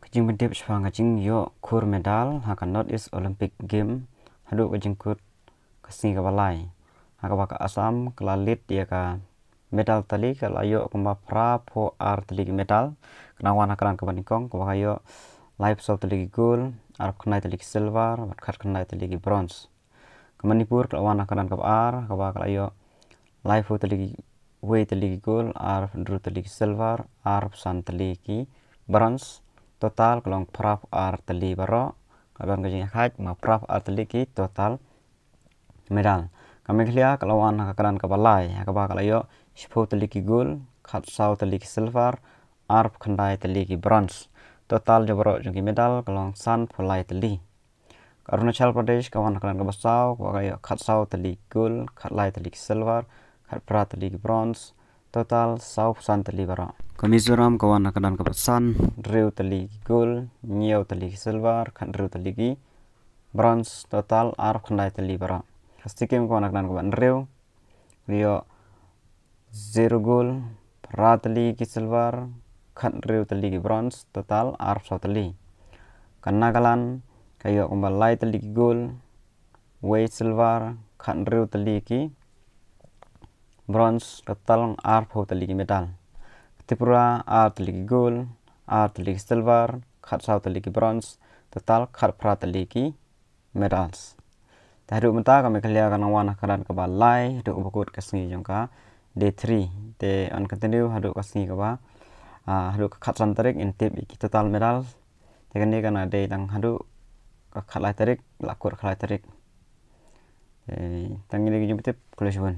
Kajing bendip sepang kajing yo kur medal hakan not is Olympic game hadu kajing kut kasni ka balai haka baka Assam kelalit dia ka medal tali kalau ayo kumba pra po ar tali medal kenawan hakaran ka banikong ko ayo live so tali gold arab kenai tali silver bat khat kenai tali bronze ke Manipur kelawan hakaran ka ar ka baka ayo live tali way tali gold arab dru tali silver arab san tali bronze total kelong praf ar tali baro kaban kajing haj ma praf ar tali ki total medal kami klia kalau an hakaran ka balai hakaba kalayo shpo tali ki gold khat saw tali ki silver ar khandai tali ki bronze total jabro jong ki medal kelong san phulai tali Arunachal Pradesh kawan hakaran ka basaw kalayo khat saw tali gold khat lai tali ki silver khat pra tali ki bronze total saw san tali baro Mizoram kawan hakaran ka basan driu tali gold nyew tali silver khat driu tali bronze total ar khandai tali baro Sikkim kawan hakaran ka ban driu rio 0 gold pra tali ki silver khat driu tali ki bronze total ar saw tali Nagaland kayo kumbal lai tali ki gold way silver khat driu tali ki bronze total ar pho tali ki medal Tripura ar tali ki gold ar tali ki silver khat saw tali ki bronze total khat pra tali ki medals tahdu menta kami klia kan wan hakaran ka balai hadu bukut kasni jongka day 3 te on continue hadu kasni ka ba hadu khat san tarik intip ki total medal te kan ni kan day tang hadu khat lai tarik lakur khat lai tarik tang ni ki jumpitip kulishun